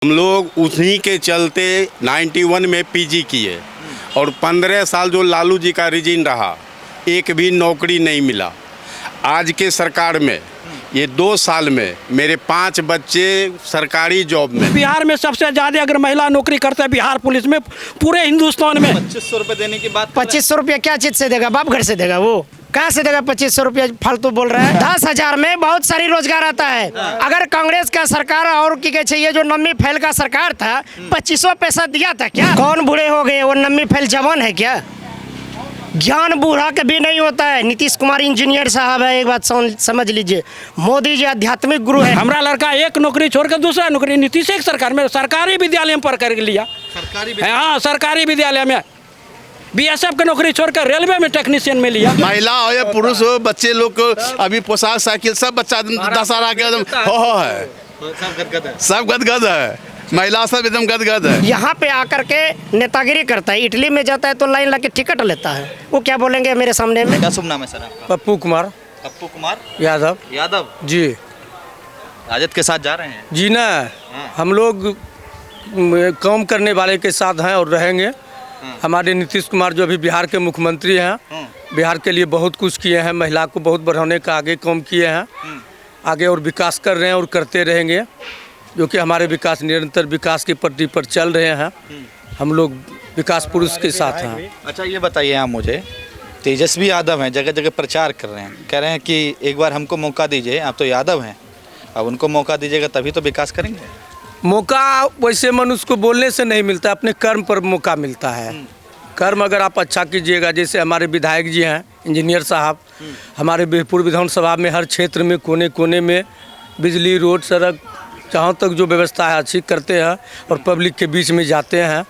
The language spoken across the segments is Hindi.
हम लोग उन्हीं के चलते 91 में पीजी किए और 15 साल जो लालू जी का रिजीन रहा, एक भी नौकरी नहीं मिला। आज के सरकार में ये 2 साल में मेरे 5 बच्चे सरकारी जॉब में। बिहार में सबसे ज़्यादा अगर महिला नौकरी करते हैं बिहार पुलिस में, पूरे हिंदुस्तान में। 2500 रुपये देने की बात। 2500 रुपया क्या चीज से देगा? बाप घर से देगा? वो कहाँ से देगा? 2500 रुपया फालतू बोल रहा है। 10,000 में बहुत सारी रोजगार आता है। अगर कांग्रेस का सरकार और की कहे ये जो नम्मी फैल का सरकार था, 2500 पैसा दिया था क्या? कौन बूढ़े हो गए? वो नम्मी फैल जवान है क्या? ज्ञान बूढ़ा कभी नहीं होता है। नीतीश कुमार इंजीनियर साहब है, एक बात समझ लीजिए। मोदी जी आध्यात्मिक गुरु है। हमारा लड़का एक नौकरी छोड़कर दूसरा नौकरी नीतीश एक सरकार में सरकारी विद्यालय में पढ़ कर लिया। हाँ, सरकारी विद्यालय में बीएसएफ की नौकरी छोड़कर रेलवे में टेक्नीशियन में लिया। महिला हो या पुरुष हो, बच्चे लोग को अभी पोशाक साइकिल सब बच्चा दशहरा के एकदम हो है, सब गदगद है। महिला सब एकदम गदगद है। यहाँ पे आकर के नेतागिरी करता है। इटली में जाता है तो लाइन लगे टिकट लेता है। वो क्या बोलेंगे मेरे सामने में? क्या शुभ नाम है सर आपका? पप्पू कुमार यादव जी। राजद के साथ जा रहे हैं जी ना, हम लोग काम करने वाले के साथ हैं और रहेंगे। हमारे नीतीश कुमार जो अभी बिहार के मुख्यमंत्री हैं, बिहार के लिए बहुत कुछ किए हैं। महिला को बहुत बढ़ाने का आगे काम किए हैं, आगे और विकास कर रहे हैं और करते रहेंगे। जो कि हमारे विकास निरंतर विकास की पटरी पर चल रहे हैं। हम लोग विकास पुरुष के साथ हैं। अच्छा, ये बताइए आप मुझे, तेजस्वी यादव हैं, जगह जगह प्रचार कर रहे हैं, कह रहे हैं कि एक बार हमको मौका दीजिए। आप तो यादव हैं, अब उनको मौका दीजिएगा तभी तो विकास करेंगे। मौका वैसे मनुष्य को बोलने से नहीं मिलता, अपने कर्म पर मौका मिलता है। कर्म अगर आप अच्छा कीजिएगा, जैसे हमारे विधायक जी हैं इंजीनियर साहब, हमारे बीरपुर विधानसभा में हर क्षेत्र में कोने कोने में बिजली, रोड, सड़क, जहाँ तक जो व्यवस्था है अच्छी करते हैं और पब्लिक के बीच में जाते हैं।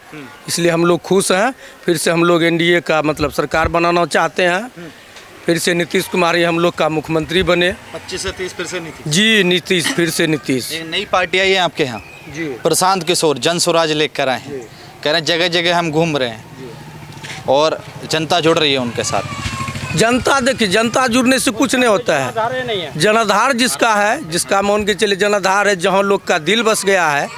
इसलिए हम लोग खुश हैं। फिर से हम लोग एनडीए का मतलब सरकार बनाना चाहते हैं। फिर से नीतीश कुमार ही हम लोग का मुख्यमंत्री बने। 25 से 30 फिर से नीतीश जी, नीतीश, फिर से नीतीश। एक नई पार्टी आई है आपके यहाँ जी, प्रशांत किशोर जन स्वराज लेकर आए हैं। कह रहे हैं जगह जगह हम घूम रहे हैं और जनता जुड़ रही है उनके साथ। जनता देखिए, जनता जुड़ने से कुछ नहीं होता है। जनाधार जिसका है, जिसका मान के चले जनाधार है, जहाँ लोग का दिल बस गया है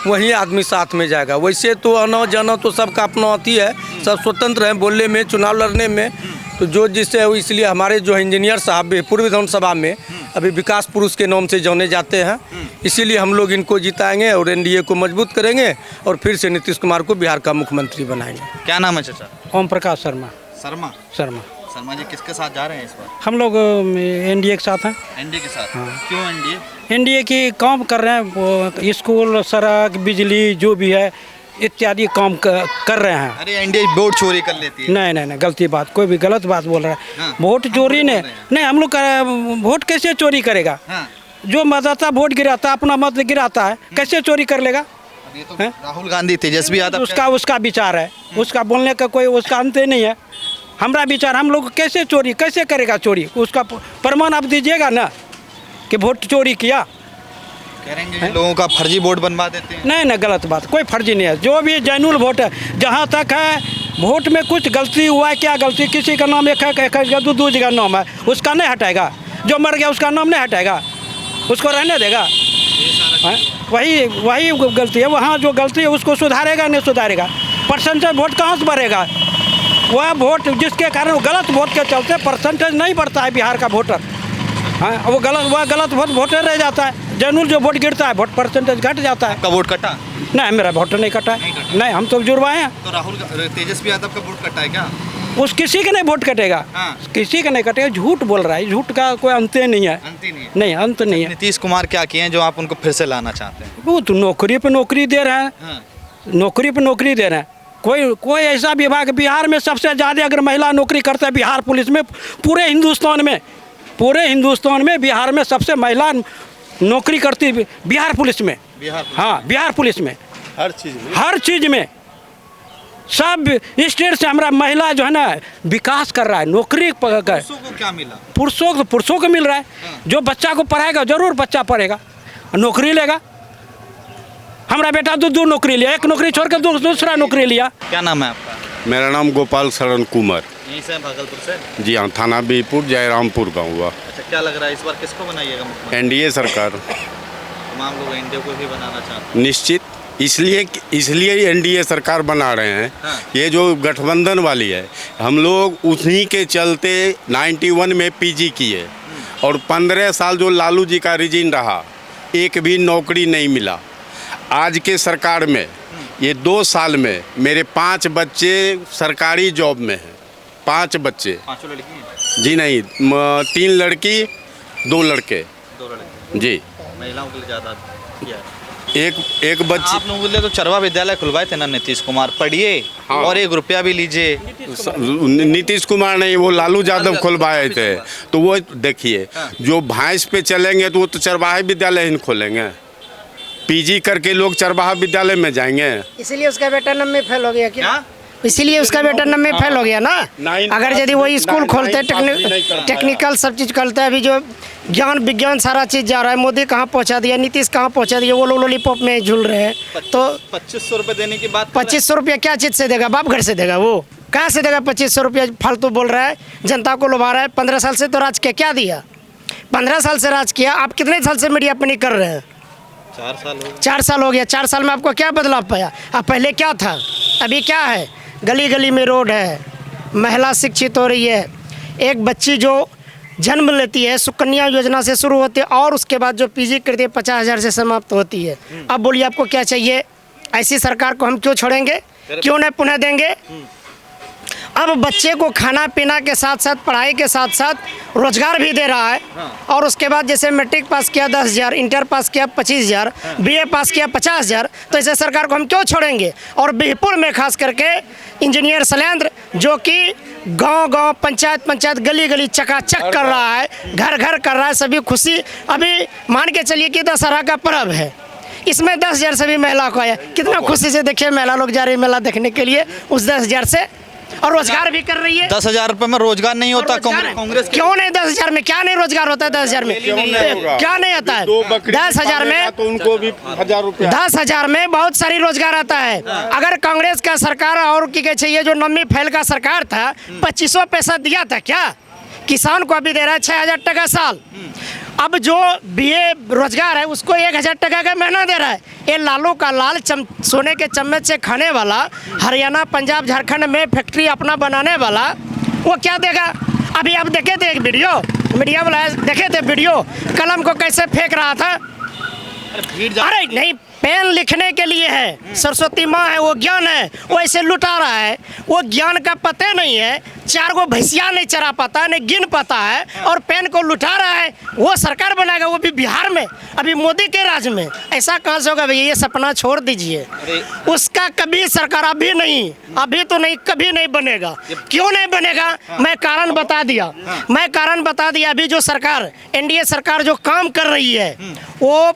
वहीं आदमी साथ में जाएगा। वैसे तो आना जाना तो सबका अपना आती है, सब स्वतंत्र हैं बोलने में, चुनाव लड़ने में। तो जो जिससे, इसलिए हमारे जो इंजीनियर साहब पूर्व विधानसभा में अभी विकास पुरुष के नाम से जाने जाते हैं। इसीलिए हम लोग इनको जिताएंगे और एनडीए को मजबूत करेंगे और फिर से नीतीश कुमार को बिहार का मुख्यमंत्री बनाएंगे। क्या नाम है चाचा? ओम प्रकाश शर्मा। शर्मा जी किसके साथ जा रहे हैं इस बार? हम लोग एनडीए के साथ हैं। एनडीए के साथ? क्यों एनडीए? एनडीए की काम कर रहे हैं, स्कूल, सड़क, बिजली जो भी है इत्यादि काम कर रहे हैं। अरे एनडीए वोट चोरी कर लेती है। नहीं, गलती बात, कोई भी गलत बात बोल रहा है। वोट चोरी नहीं, हम लोग वोट कैसे चोरी करेगा? जो मतदाता वोट गिराता, अपना मत गिराता है, कैसे चोरी कर लेगा? ये तो राहुल गांधी, तेजस्वी यादव उसका विचार है, उसका बोलने का कोई उसका अंत नहीं है। हमारा विचार, हम लोग कैसे चोरी कैसे करेगा? चोरी उसका प्रमाण आप दीजिएगा ना कि वोट चोरी किया। करेंगे लोगों का फर्जी वोट बनवा देते हैं। नहीं, गलत बात, कोई फर्जी नहीं है। जो भी जेन्युइन वोट है, जहाँ तक है वोट में कुछ गलती हुआ है, क्या गलती, किसी का नाम एक है, दो जगह नाम है, उसका नहीं हटाएगा। जो मर गया उसका नाम नहीं हटाएगा, उसको रहने देगा। वही गलती है। वहाँ जो गलती है उसको सुधारेगा नहीं सुधारेगा? परसेंटेज वोट कहाँ से बढ़ेगा? वह वोट जिसके कारण गलत वोट के चलते परसेंटेज नहीं बढ़ता है बिहार का वोटर। हाँ, वो गलत वोटर रह जाता है। जेन्युइन जो वोट गिरता है वोट परसेंटेज घट जाता है। का वोट कटा? नहीं, मेरा वोट नहीं कटा है। नहीं, हम तो जुड़वाए हैं। तो राहुल तेजस्वी यादव का वोट कटा है क्या? उस किसी का नहीं वोट कटेगा। किसी का नहीं कटेगा। झूठ बोल रहा है, झूठ का कोई अंत नहीं है। नहीं, अंत नहीं है। नीतीश कुमार क्या किए हैं जो आप उनको फिर से लाना चाहते हैं? वो तो नौकरी पे नौकरी दे रहे हैं, नौकरी पे नौकरी दे रहे हैं। कोई ऐसा विभाग बिहार में सबसे ज़्यादा अगर महिला नौकरी करता है बिहार पुलिस में, पूरे हिंदुस्तान में बिहार में सबसे महिला नौकरी करती है बिहार पुलिस में। हाँ, बिहार पुलिस में हर चीज़ में सब स्टेट से हमारा महिला जो है ना विकास कर रहा है। नौकरी पुरुषों को क्या मिला? पुरुषों को मिल रहा है। जो बच्चा को पढ़ाएगा जरूर बच्चा पढ़ेगा, नौकरी लेगा। हमारा बेटा दो नौकरी लिया, एक नौकरी छोड़कर दूसरा नौकरी लिया। क्या नाम है आपका? मेरा नाम गोपाल शरण कुमार। यहीं से भागलपुर से? जी हाँ, थाना बीरपुर, जयरामपुर गाँव हुआ। अच्छा, क्या लग रहा है इस बार किसको बनाइएगा मुख्यमंत्री? एनडीए सरकार। तमाम लोग एनडीए को ही बनाना चाहते हैं। निश्चित। इसलिए एनडीए सरकार बना रहे हैं। ये जो गठबंधन वाली है, हम लोग उन्हीं के चलते 91 में पीजी किए और 15 साल जो लालू जी का रिजीन रहा, एक भी नौकरी नहीं मिला। आज के सरकार में ये 2 साल में मेरे 5 बच्चे सरकारी जॉब में हैं। 5 बच्चे, 5 लड़की हैं? जी नहीं, 3 लड़की 2 लड़के 2 लड़के। जी। महिलाओं के लिए ज़्यादा किया है। एक बच्ची। आप लोगों के लिए तो चरवा विद्यालय खुलवाए थे ना नीतीश कुमार, पढ़िए हाँ। और 1 रुपया भी लीजिए। नीतीश कुमार नहीं, वो लालू यादव खुलवाए थे। तो वो देखिए, जो भैंस पे चलेंगे तो वो तो चरवाहे विद्यालय ही खोलेंगे। पीजी करके लोग चरवाहा विद्यालय में जाएंगे। इसीलिए उसका बेटा नम्बे फेल हो गया क्या? इसीलिए उसका बेटा नम्बे फेल हो गया ना। अगर यदि वही स्कूल खोलते, टेक्निकल सब चीज़ खोलते, अभी जो ज्ञान विज्ञान सारा चीज़ जा रहा है, मोदी कहाँ पहुँचा दिया, नीतीश कहाँ पहुँचा दिया, वो लोग लॉलीपॉप में झूल रहे हैं। तो 2500 रुपये देने की बात। 2500 रुपया क्या चीज़ से देगा? बाप घर से देगा। वो कहाँ से देगा? 2500 रुपया फालतू बोल रहा है, जनता को लुभा रहा है। 15 साल से तो राज किया, क्या दिया? 15 साल से राज किया। आप कितने साल से मीडिया पर नहीं कर रहे हैं? 4 साल हो गए। 4 साल हो गया। 4 साल में आपको क्या बदलाव पाया? अब पहले क्या था, अभी क्या है? गली गली में रोड है, महिला शिक्षित हो रही है। एक बच्ची जो जन्म लेती है सुकन्या योजना से शुरू होती है और उसके बाद जो पीजी करती है 50,000 से समाप्त होती है। अब बोलिए आपको क्या चाहिए? ऐसी सरकार को हम क्यों छोड़ेंगे, क्यों नहीं पुनः देंगे? अब बच्चे को खाना पीना के साथ साथ पढ़ाई के साथ साथ रोजगार भी दे रहा है। और उसके बाद जैसे मैट्रिक पास किया 10,000, इंटर पास किया 25,000, बीए पास किया 50,000, तो ऐसे सरकार को हम क्यों छोड़ेंगे? और बिहपुर में खास करके इंजीनियर शैलेंद्र, जो कि गांव-गांव, पंचायत गली गली चकाचक कर रहा है, घर घर कर रहा है, सभी खुशी। अभी मान के चलिए कि दशहरा का पर्व है, इसमें 10,000 सभी महिला को आया, कितना खुशी से देखिए महिला लोग जा रही है मेला देखने के लिए उस 10,000 से, और रोजगार भी कर रही है। 10,000 रुपये में रोजगार नहीं होता कांग्रेस? क्यों नहीं? 10,000 में क्या नहीं रोजगार होता है? 10,000 में क्या नहीं आता है? 10,000 में तो उनको भी 1,000 रुपया। 10,000 में बहुत सारी रोजगार आता है। अगर कांग्रेस का सरकार और की कहते ये जो नम्मी फैल का सरकार था, 2500 पैसा दिया था क्या? किसान को अभी दे रहा है 6,000 टका साल। अब जो बीए रोजगार है उसको 1,000 टका का महीना दे रहा है। ये लालू का लाल सोने के चम्मच से खाने वाला, हरियाणा पंजाब झारखंड में फैक्ट्री अपना बनाने वाला, वो क्या देगा? अभी आप देखे थे एक वीडियो, मीडिया वाला देखे थे वीडियो, कलम को कैसे फेंक रहा था। अरे नहीं, पेन लिखने के लिए है, सरस्वती माँ है, वो ज्ञान है, वो ऐसे लुटा रहा है। वो ज्ञान का पता नहीं है, 4 गो भैंसिया नहीं चरा पाता है, नहीं गिन पाता है, और पेन को लुटा रहा है। वो सरकार बनाएगा, वो भी बिहार में, अभी मोदी के राज में। ऐसा कहाँ से होगा भैया? ये सपना छोड़ दीजिए। उसका कभी सरकार अभी तो नहीं, कभी नहीं बनेगा। क्यों नहीं बनेगा? मैं कारण बता दिया। अभी जो सरकार, एनडीए सरकार जो काम कर रही है वो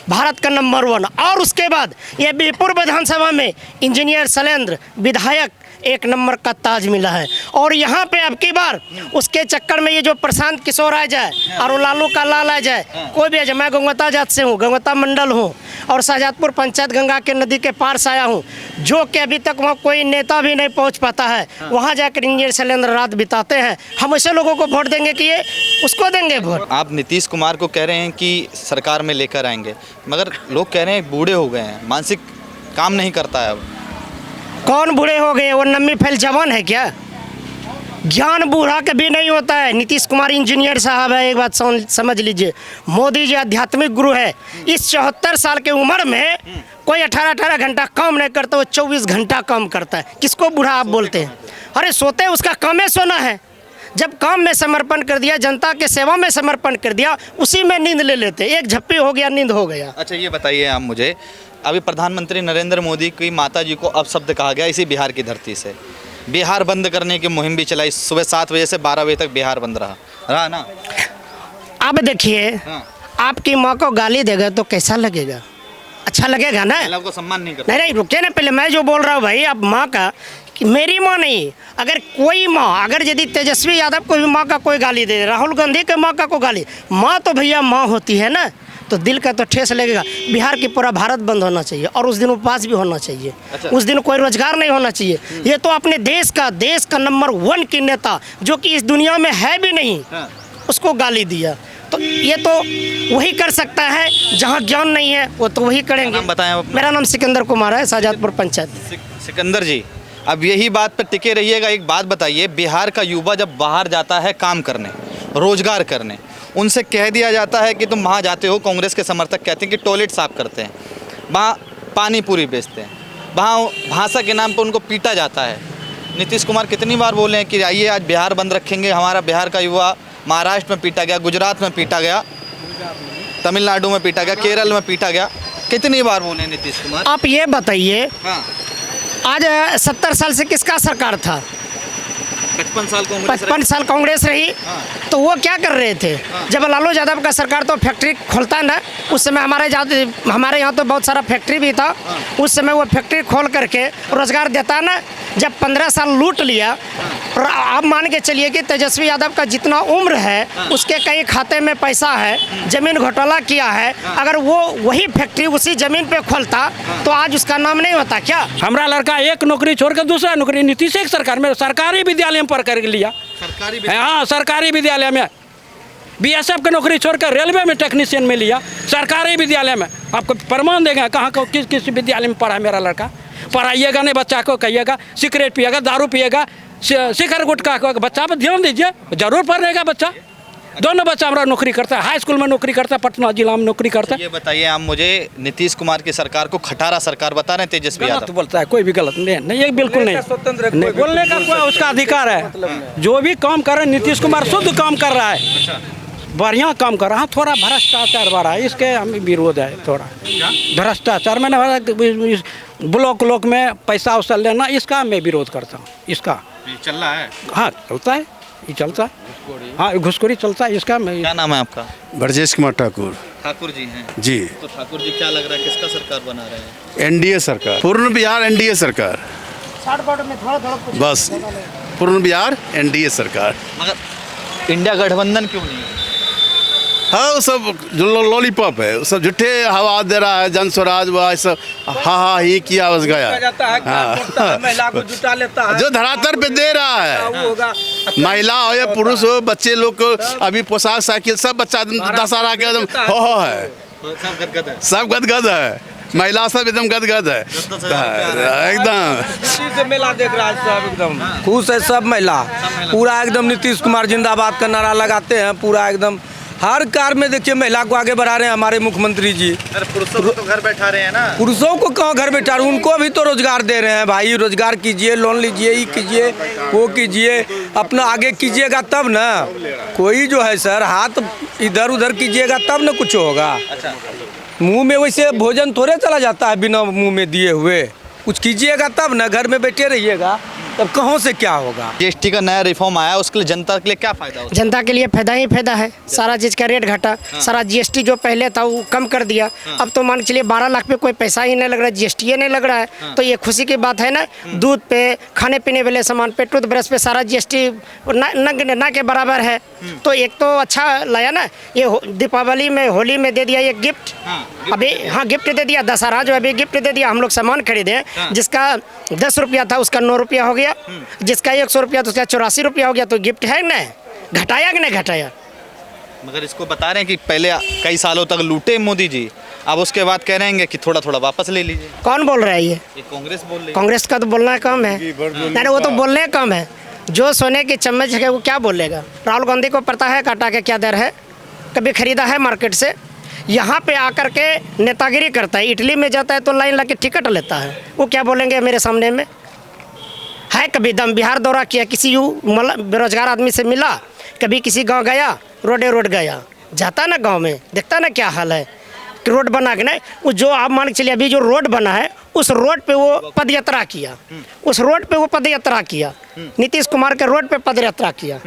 भारत का नंबर 1। और उसके बाद ये बिहपुर विधानसभा में इंजीनियर शैलेंद्र विधायक 1 नंबर का ताज मिला है। और यहाँ पे अब की बार उसके चक्कर में ये जो प्रशांत किशोर आ जाए और वो लालू का लाल आ जाए, कोई भी आ जाए। मैं गंगवता जात से हूँ, गंगवता मंडल हूँ, और शाहजहाँपुर पंचायत गंगा के नदी के पार से आया हूँ, जो कि अभी तक वहाँ कोई नेता भी नहीं पहुँच पाता है। वहाँ जाकर इंजीनियर शैलेंद्र रात बिताते हैं। हम ऐसे लोगों को वोट देंगे कि ये उसको देंगे वोट। आप नीतीश कुमार को कह रहे हैं कि सरकार में लेकर आएंगे, मगर लोग कह रहे हैं बूढ़े हो गए हैं, मानसिक काम नहीं करता है अब। कौन बूढ़े हो गए? वो नम्मी फैल जवान है क्या? ज्ञान बूढ़ा कभी नहीं होता है। नीतीश कुमार इंजीनियर साहब है, एक बात समझ लीजिए। मोदी जी आध्यात्मिक गुरु है। इस 74 साल के उम्र में कोई 18 घंटा काम नहीं करता, वो 24 घंटा काम करता है। किसको बूढ़ा आप बोलते हैं? अरे सोते उसका काम है सोना है। जब काम में समर्पण कर दिया, जनता के सेवा में समर्पण कर दिया, उसी में नींद ले लेते। एक झप्पी हो गया, नींद हो गया। अच्छा ये बताइए आप मुझे, अभी प्रधानमंत्री नरेंद्र मोदी की माता जी को अपशब्द कहा गया इसी बिहार की धरती से। बिहार बंद करने की मुहिम भी चलाई, सुबह 7 बजे से 12 बजे तक बिहार बंद रहा ना। अब देखिए, आपकी माँ को गाली देगा तो कैसा लगेगा? अच्छा लगेगा ना? महिलाओं को सम्मान नहीं करता। नहीं रुकिए ना, पहले मैं जो बोल रहा हूँ भाई, अब माँ का कि मेरी माँ नहीं, अगर कोई माँ, अगर यदि तेजस्वी यादव को भी माँ का कोई गाली दे, राहुल गांधी के माँ का कोई गाली, माँ तो भैया माँ होती है ना, तो दिल का तो ठेस लगेगा। बिहार की पूरा भारत बंद होना चाहिए और उस दिन उपवास भी होना चाहिए। अच्छा। उस दिन कोई रोजगार नहीं होना चाहिए। ये तो अपने देश का नंबर 1 की नेता, जो कि इस दुनिया में है भी नहीं, उसको गाली दिया। तो ये तो वही कर सकता है, जहाँ ज्ञान नहीं है वो तो वही करेंगे। नाम बताएं आप अपना। मेरा नाम सिकंदर कुमार है, शाहजहाँपुर पंचायत। सिकंदर जी, अब यही बात पर टिके रहिएगा। एक बात बताइए, बिहार का युवा जब बाहर जाता है काम करने, रोजगार करने, उनसे कह दिया जाता है कि तुम वहाँ जाते हो, कांग्रेस के समर्थक कहते हैं कि टॉयलेट साफ करते हैं, वहाँ पानी पूरी बेचते हैं, वहाँ भाषा के नाम पर उनको पीटा जाता है। नीतीश कुमार कितनी बार बोले हैं कि आइए आज बिहार बंद रखेंगे, हमारा बिहार का युवा महाराष्ट्र में पीटा गया, गुजरात में पीटा गया, तमिलनाडु में पीटा गया, केरल में पीटा गया, कितनी बार बोले हैं नीतीश कुमार? आप ये बताइए, हाँ, आज 70 साल से किसका सरकार था? 55 साल कांग्रेस 55 साल कांग्रेस रही। हाँ। तो वो क्या कर रहे थे? जब लालू यादव का सरकार तो फैक्ट्री खोलता ना, उस समय हमारे यहाँ तो बहुत सारा फैक्ट्री भी था। उस समय वो फैक्ट्री खोल करके रोजगार देता ना। जब 15 साल लूट लिया, और आप मान के चलिए कि तेजस्वी यादव का जितना उम्र है उसके कई खाते में पैसा है, जमीन घोटाला किया है। अगर वो वही फैक्ट्री उसी जमीन पे खोलता तो आज उसका नाम नहीं होता क्या? हमारा लड़का एक नौकरी छोड़कर दूसरा नौकरी, नीतीश एक सरकार में सरकारी विद्यालय में पढ़ कर लिया। सरकारी हाँ, सरकारी विद्यालय में बीएसएफ की नौकरी छोड़कर रेलवे में टेक्नीशियन में लिया, सरकारी विद्यालय में। आपको प्रमाण देगा कहाँ को किस विद्यालय में पढ़ा मेरा लड़का। पढ़ाइएगा नहीं बच्चा को, कहिएगा सिगरेट पिएगा, दारू पिएगा, शिखर गुटखा को, बच्चा पर ध्यान दीजिए, जरूर पढ़ेगा बच्चा। दोनों बच्चा हमारा नौकरी करता है, हाई स्कूल में नौकरी करता है, पटना जिला में नौकरी करता है। ये बताइए आप मुझे, नीतीश कुमार की सरकार को खटारा सरकार बता रहे हैं तेजस्वी गलत यादव? बोलता है, कोई भी गलत नहीं, ये बिल्कुल नहीं, नहीं बोलने का कोई उसका अधिकार है। जो भी काम कर रहे हैं, नीतीश कुमार शुद्ध काम कर रहा है, बढ़िया काम कर रहा है। थोड़ा भ्रष्टाचार बढ़ा है, इसके हमें विरोध है। थोड़ा भ्रष्टाचार मैंने ब्लॉक में पैसा उसा लेना, इसका मैं विरोध करता हूँ। इसका चल रहा है? हाँ चलता है, ये चलता है। हाँ घुसखोरी चलता है, इसका मैं। क्या नाम है आपका? ब्रजेश कुमार ठाकुर ठाकुर जी हैं। जी। तो ठाकुर जी, क्या लग रहा है किसका सरकार बना रहे हैं? एनडीए सरकार, पूर्ण बिहार एनडीए सरकार, बस पूर्ण बिहार एनडीए सरकार। मगर इंडिया गठबंधन क्यों नहीं है? हाँ, वो सब जो लॉलीपॉप है, वो सब झूठे हवा दे रहा है, जन स्वराज वो सब हा ही किया बस गया। हाँ, महिला को जुटा लेता है, जो धरातल पे दे रहा है, महिला हो या पुरुष हो, बच्चे लोग को अभी पोशाक साइकिल सब बच्चा दशहरा के एकदम हो है, सब गदगद है, सब गदगद है, महिला सब एकदम गदगद है एकदम। से मेला देख रहा है सब, एकदम खुश है सब महिला, पूरा एकदम नीतीश कुमार जिंदाबाद का नारा लगाते हैं, पूरा एकदम हर कार में देखिए महिला को आगे बढ़ा रहे हैं हमारे मुख्यमंत्री जी। अरे पुरुषों को तो घर बैठा रहे हैं ना। पुरुषों को कहाँ घर बैठा रहे हैं, उनको भी तो रोजगार दे रहे हैं। भाई रोजगार कीजिए, लोन लीजिए, ये कीजिए, वो कीजिए, अपना आगे कीजिएगा तब ना। कोई जो है सर हाथ इधर उधर कीजिएगा तब ना कुछ होगा। अच्छा, मुंह में वैसे भोजन थोड़े चला जाता है बिना मुंह में दिए हुए, कुछ कीजिएगा तब ना। घर में बैठे रहिएगा तब कहाँ से क्या होगा। जीएसटी का नया रिफॉर्म आया, उसके लिए जनता के लिए क्या फायदा होगा? जनता के लिए फायदा ही फायदा है। सारा चीज़ का रेट घटा, सारा जीएसटी जो पहले था वो कम कर दिया। अब तो मान के चलिए 12 लाख पे कोई पैसा ही नहीं लग रहा है, जीएसटी नहीं लग रहा है। तो ये खुशी की बात है ना। दूध पे, खाने पीने वाले सामान पे, टूथब्रश पे सारा जीएसटी ना के बराबर है। तो एक तो अच्छा लाया ना। ये दीपावली में, होली में दे दिया ये गिफ्ट। अभी हाँ गिफ्ट दे दिया, दशहरा जो अभी गिफ्ट दे दिया। हम लोग सामान खरीदे, जिसका 10 रुपया था उसका 9 रुपया हो गया, जिसका 100 रुपया तो उसका 84 रुपया हो गया। तो गिफ्ट है ना, घटाया कि नहीं घटाया? मगर इसको बता रहे हैं कि पहले कई सालों तक लूटे मोदी जी, अब उसके बाद कह रहे हैं कि थोड़ा थोड़ा वापस ले लीजिए। कौन बोल रहा है ये? कांग्रेस बोल रही है। कांग्रेस का तो बोलना कम है। नहीं, वो तो बोलने कम है। जो सोने की चम्मच है वो क्या बोलेगा? राहुल गांधी को पता है काटा के क्या दर है, कभी खरीदा है मार्केट से। यहाँ पे आकर के नेतागिरी करता है। इटली में जाता है तो लाइन लगा के टिकट लेता है, वो क्या बोलेंगे मेरे सामने में? है कभी दम बिहार दौरा किया, किसी बेरोजगार आदमी से मिला, कभी किसी गांव गया, रोड गया, जाता ना गांव में, देखता ना क्या हाल है कि रोड बना के नहीं। वो जो आप मान के चलिए अभी जो रोड बना है उस रोड पे वो पदयात्रा किया, उस रोड पे वो पदयात्रा किया, नीतीश कुमार के रोड पे पदयात्रा किया।